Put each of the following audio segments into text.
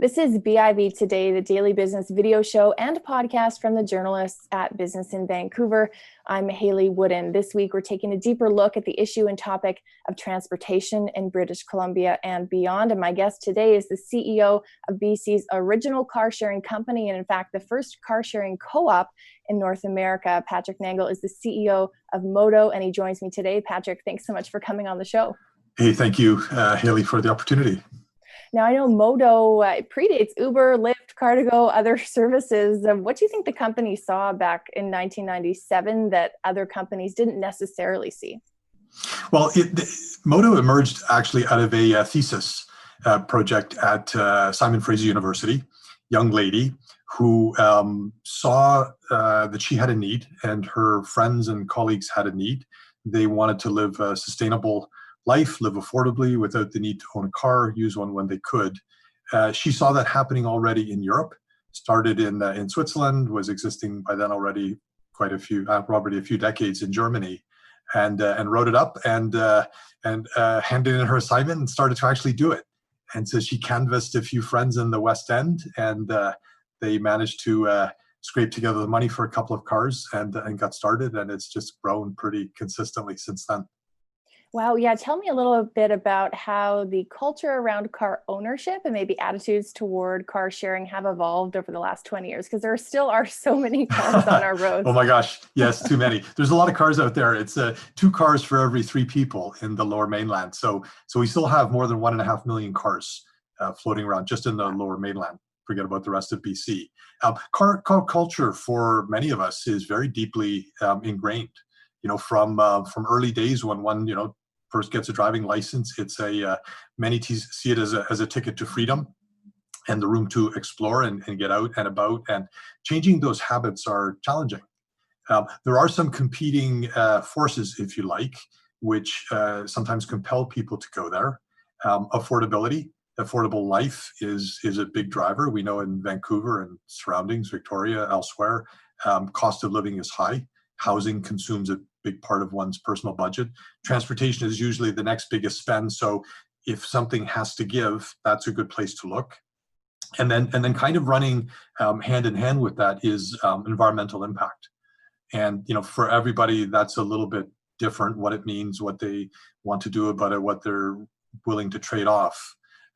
This is BIV Today, the daily business video show and podcast from the journalists at Business in Vancouver. I'm Hayley Woodin. This week, we're taking a deeper look at the issue and topic of transportation in British Columbia and beyond. And my guest today is the CEO of BC's original car sharing company, and in fact, the first car sharing co-op in North America. Patrick Nangle is the CEO of Modo, and he joins me today. Patrick, thanks so much for coming on the show. Hey, thank you, Hayley, for the opportunity. Now, I know Modo predates Uber, Lyft, Car2Go, other services. What do you think the company saw back in 1997 that other companies didn't necessarily see? Well, Modo emerged actually out of a thesis project at Simon Fraser University, young lady who saw that she had a need and her friends and colleagues had a need. They wanted to live a sustainable life, live affordably without the need to own a car, use one when they could. She saw that happening already in Europe, started in Switzerland, was existing by then already probably a few decades in Germany, and wrote it up and handed in her assignment and started to actually do it. And so she canvassed a few friends in the West End, and they managed to scrape together the money for a couple of cars and got started, and it's just grown pretty consistently since then. Wow. Yeah. Tell me a little bit about how the culture around car ownership and maybe attitudes toward car sharing have evolved over the last 20 years, because there still are so many cars on our roads. Oh my gosh. Yes, too many. There's a lot of cars out there. It's 2 cars for every 3 people in the Lower Mainland. So we still have more than 1.5 million cars floating around just in the Lower Mainland. Forget about the rest of BC. Car culture for many of us is very deeply ingrained. From early days when one, first gets a driving license, it's many see it as a ticket to freedom and the room to explore and get out and about, and changing those habits are challenging. There are some competing forces, if you like, which sometimes compel people to go there. Affordable life is a big driver. We know in Vancouver and surroundings, Victoria, elsewhere, cost of living is high. Housing consumes a big part of one's personal budget. Transportation is usually the next biggest spend. So if something has to give, that's a good place to look. And then kind of running hand in hand with that is environmental impact. And for everybody, that's a little bit different, what it means, what they want to do about it, what they're willing to trade off.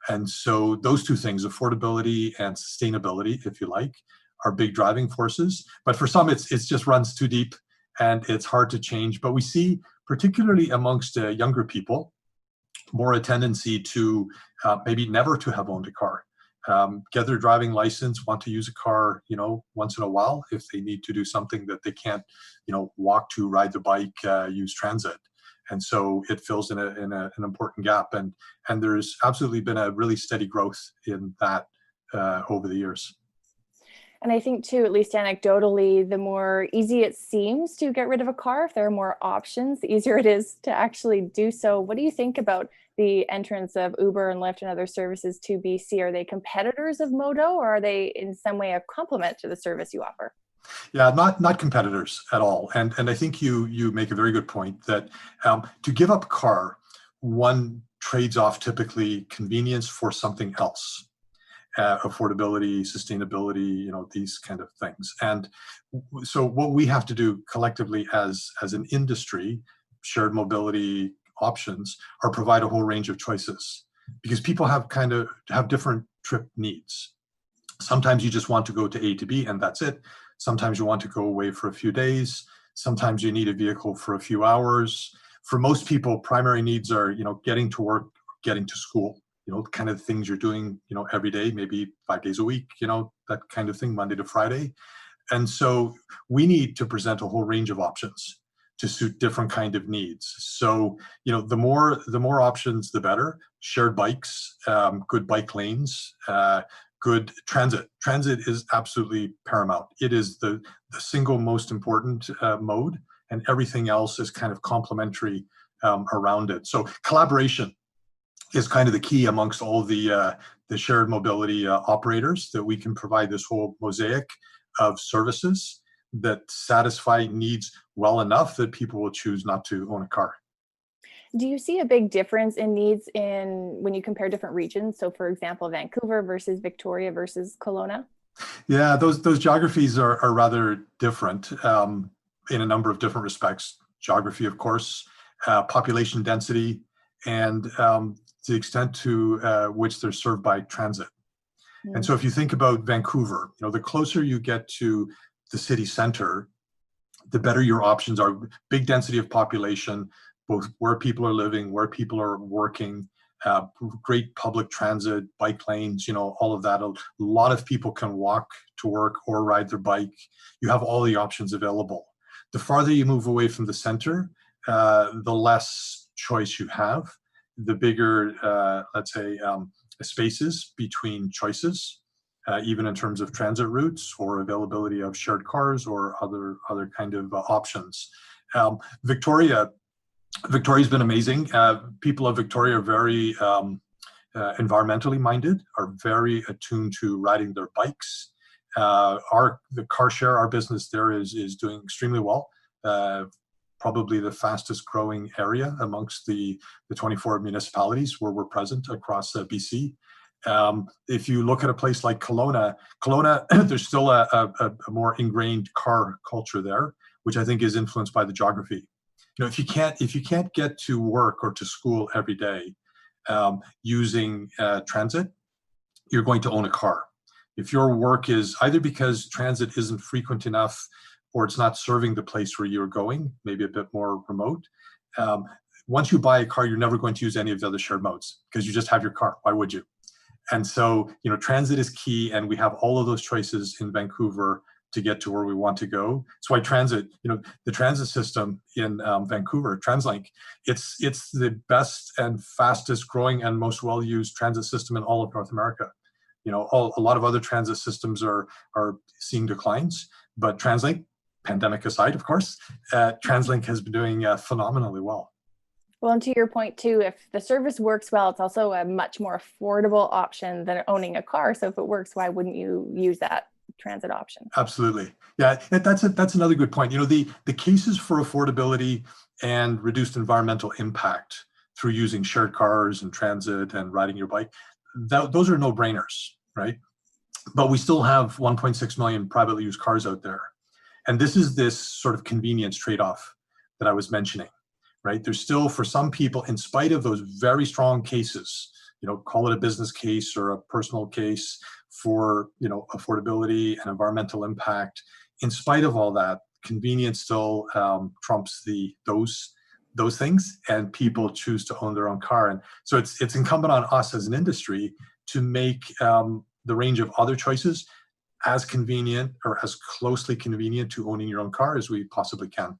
And so those two things, affordability and sustainability, if you like, are big driving forces. But for some, it's just runs too deep and it's hard to change. But we see, particularly amongst younger people, more a tendency to maybe never to have owned a car, get their driving license, want to use a car, once in a while if they need to do something that they can't, walk to, ride the bike, use transit. And so it fills in an important gap. And there's absolutely been a really steady growth in that over the years. And I think too, at least anecdotally, the more easy it seems to get rid of a car, if there are more options, the easier it is to actually do so. What do you think about the entrance of Uber and Lyft and other services to BC? Are they competitors of Modo, or are they in some way a complement to the service you offer? Yeah, not competitors at all. And I think you make a very good point that to give up a car, one trades off typically convenience for something else. Affordability, sustainability, these kind of things. And so what we have to do collectively as an industry, shared mobility options, are provide a whole range of choices, because people have different trip needs. Sometimes you just want to go to A to B and that's it. Sometimes you want to go away for a few days. Sometimes you need a vehicle for a few hours. For most people, primary needs are, getting to work, getting to school. Kind of things you're doing, every day, maybe 5 days a week, that kind of thing, Monday to Friday. And so we need to present a whole range of options to suit different kind of needs. So, the more options, the better. Shared bikes, good bike lanes, good transit. Transit is absolutely paramount. It is the single most important mode, and everything else is kind of complementary around it. So collaboration is kind of the key amongst all the shared mobility operators, that we can provide this whole mosaic of services that satisfy needs well enough that people will choose not to own a car. Do you see a big difference in needs in when you compare different regions? So for example, Vancouver versus Victoria versus Kelowna? Yeah, those geographies are rather different in a number of different respects. Geography, of course, population density, and the extent to which they're served by transit. And so if you think about Vancouver, the closer you get to the city center, the better your options are. Big density of population, both where people are living, where people are working, great public transit, bike lanes, all of that. A lot of people can walk to work or ride their bike. You have all the options available. The farther you move away from the center, the less choice you have, the bigger, let's say, spaces between choices, even in terms of transit routes or availability of shared cars or other kind of options. Victoria's been amazing. People of Victoria are very environmentally minded, are very attuned to riding their bikes. The car share, our business there is doing extremely well. Probably the fastest growing area amongst the 24 municipalities where we're present across BC. If you look at a place like Kelowna, there's still a more ingrained car culture there, which I think is influenced by the geography. If you can't get to work or to school every day using transit, you're going to own a car. If your work is either because transit isn't frequent enough or it's not serving the place where you're going, maybe a bit more remote, once you buy a car, you're never going to use any of the other shared modes because you just have your car. Why would you? And so, transit is key, and we have all of those choices in Vancouver to get to where we want to go. That's why transit, the transit system in Vancouver, TransLink, it's the best and fastest growing and most well-used transit system in all of North America. A lot of other transit systems are seeing declines, but TransLink, pandemic aside, of course, TransLink has been doing phenomenally well. Well, and to your point too, if the service works well, it's also a much more affordable option than owning a car. So if it works, why wouldn't you use that transit option? Absolutely. Yeah, that's another good point. The cases for affordability and reduced environmental impact through using shared cars and transit and riding your bike, those are no-brainers, right? But we still have 1.6 million privately used cars out there. And this is this sort of convenience trade-off that I was mentioning. Right? There's still, for some people, in spite of those very strong cases, call it a business case or a personal case for, affordability and environmental impact. In spite of all that, convenience still trumps those things, and people choose to own their own car. And so it's incumbent on us as an industry to make the range of other choices as convenient or as closely convenient to owning your own car as we possibly can.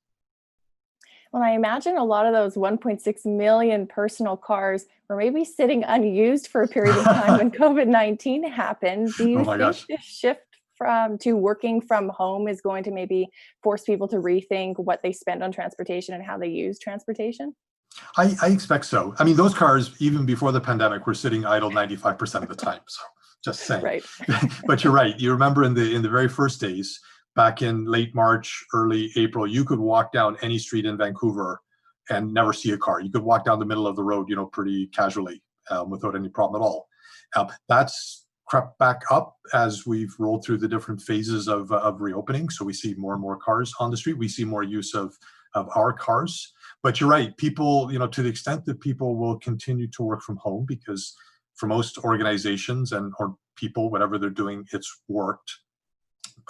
Well, I imagine a lot of those 1.6 million personal cars were maybe sitting unused for a period of time when COVID-19 happened. Do you think gosh. this shift to working from home is going to maybe force people to rethink what they spend on transportation and how they use transportation? I expect so. I mean, those cars, even before the pandemic, were sitting idle 95% of the time. So just saying. Right. But you're right. You remember in the very first days, back in late March, early April, you could walk down any street in Vancouver and never see a car. You could walk down the middle of the road, pretty casually without any problem at all. That's crept back up as we've rolled through the different phases of reopening. So we see more and more cars on the street. We see more use of our cars. But you're right. People, to the extent that people will continue to work from home, because for most organizations or people, whatever they're doing, it's worked.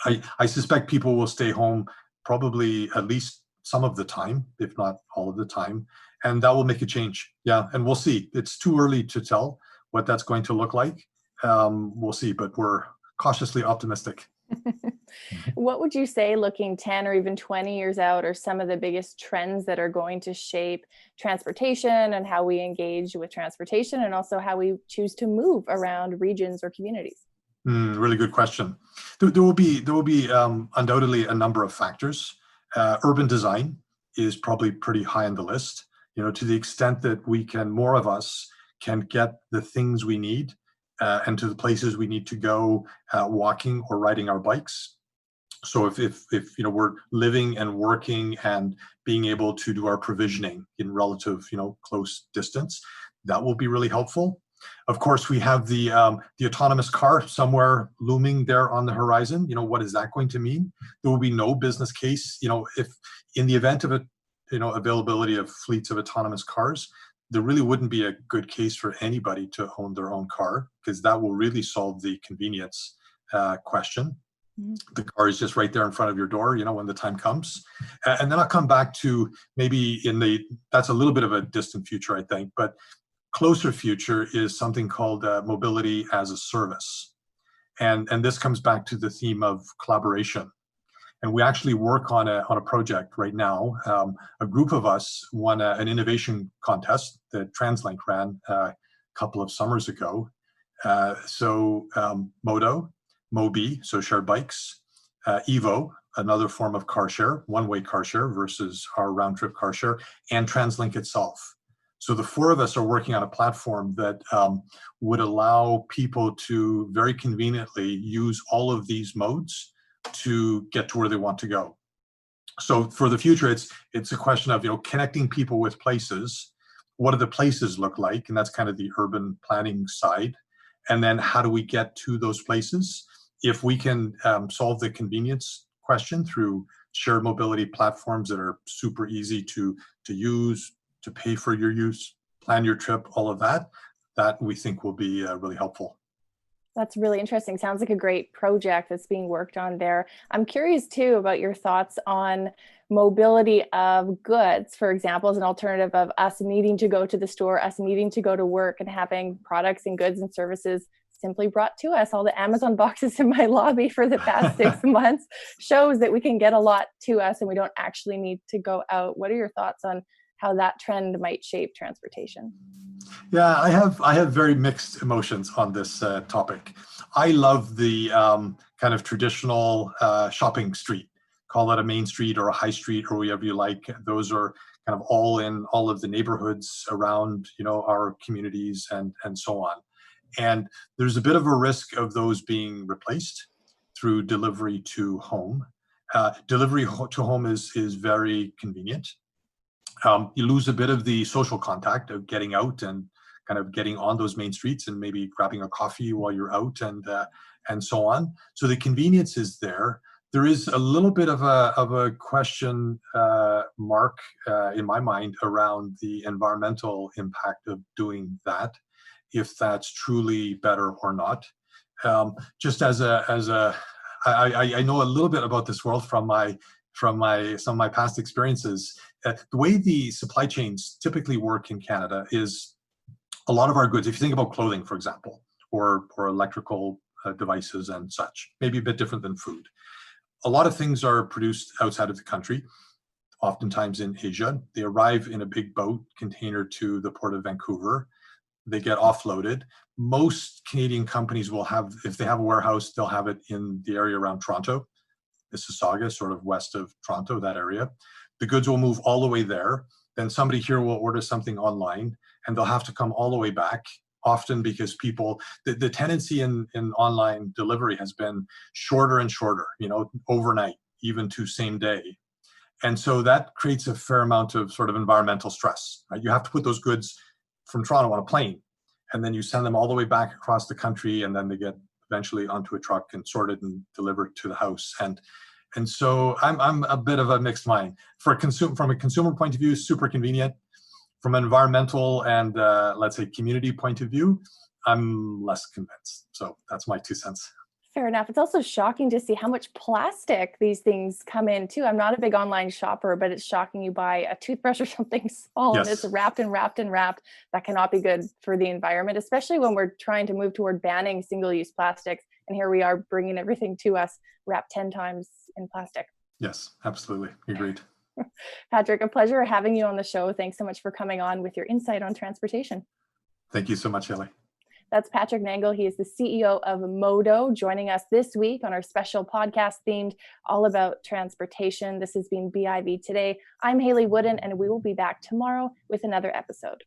I suspect people will stay home probably at least some of the time, if not all of the time, and that will make a change. Yeah, and we'll see. It's too early to tell what that's going to look like. We'll see, but we're cautiously optimistic. What would you say, looking 10 or even 20 years out, are some of the biggest trends that are going to shape transportation and how we engage with transportation, and also how we choose to move around regions or communities? Really good question. There will be undoubtedly a number of factors. Urban design is probably pretty high on the list. To the extent that more of us can get the things we need and to the places we need to go walking or riding our bikes, So if we're living and working and being able to do our provisioning in relative close distance, that will be really helpful. Of course, we have the autonomous car somewhere looming there on the horizon. What is that going to mean? There will be no business case. If in the event of availability of fleets of autonomous cars, there really wouldn't be a good case for anybody to own their own car, because that will really solve the convenience question. The car is just right there in front of your door, when the time comes. And then I'll come back to maybe that's a little bit of a distant future, I think, but closer future is something called mobility as a service. And this comes back to the theme of collaboration. And we actually work on a project right now. A group of us won an innovation contest that TransLink ran a couple of summers ago. Modo, Mobi, so shared bikes, Evo, another form of car share, one-way car share versus our round-trip car share, and TransLink itself. So the four of us are working on a platform that would allow people to very conveniently use all of these modes to get to where they want to go. So for the future, it's a question of connecting people with places. What do the places look like? And that's kind of the urban planning side. And then how do we get to those places? If we can solve the convenience question through shared mobility platforms that are super easy to use, to pay for your use, plan your trip, all of that we think will be really helpful. That's really interesting. Sounds like a great project that's being worked on there. I'm curious too about your thoughts on mobility of goods, for example, as an alternative of us needing to go to the store, us needing to go to work, and having products and goods and services simply brought to us. All the Amazon boxes in my lobby for the past 6 months shows that we can get a lot to us and we don't actually need to go out. What are your thoughts on how that trend might shape transportation? Yeah, I have very mixed emotions on this topic. I love the kind of traditional shopping street, call it a main street or a high street or whatever you like. Those are kind of all in all of the neighborhoods around our communities and so on. And there's a bit of a risk of those being replaced through delivery to home. Delivery to home is very convenient. You lose a bit of the social contact of getting out and kind of getting on those main streets and maybe grabbing a coffee while you're out and so on. So the convenience is there. There is a little bit of a question mark in my mind around the environmental impact of doing that, if that's truly better or not. Just I know a little bit about this world from some of my past experiences. The way the supply chains typically work in Canada is a lot of our goods, if you think about clothing, for example, or electrical devices and such, maybe a bit different than food. A lot of things are produced outside of the country, oftentimes in Asia. They arrive in a big boat container to the port of Vancouver. They get offloaded. Most Canadian companies will have, if they have a warehouse, they'll have it in the area around Toronto, Mississauga, sort of west of Toronto, that area. The goods will move all the way there. Then somebody here will order something online and they'll have to come all the way back, often because people, the tendency in online delivery has been shorter and shorter, overnight, even to same day. And so that creates a fair amount of sort of environmental stress, right? You have to put those goods from Toronto on a plane, and then you send them all the way back across the country, and then they get eventually onto a truck and sorted and delivered to the house. And so I'm a bit of a mixed mind. From a consumer point of view, super convenient. From an environmental and let's say community point of view, I'm less convinced. So that's my 2 cents. Fair enough. It's also shocking to see how much plastic these things come in too. I'm not a big online shopper, but it's shocking. You buy a toothbrush or something small and it's wrapped and wrapped and wrapped. That cannot be good for the environment, especially when we're trying to move toward banning single-use plastics. And here we are bringing everything to us wrapped 10 times in plastic. Yes, absolutely. Agreed. Patrick, a pleasure having you on the show. Thanks so much for coming on with your insight on transportation. Thank you so much, Hayley. That's Patrick Nangle. He is the CEO of Modo, joining us this week on our special podcast themed all about transportation. This has been BIV Today. I'm Hayley Woodin, and we will be back tomorrow with another episode.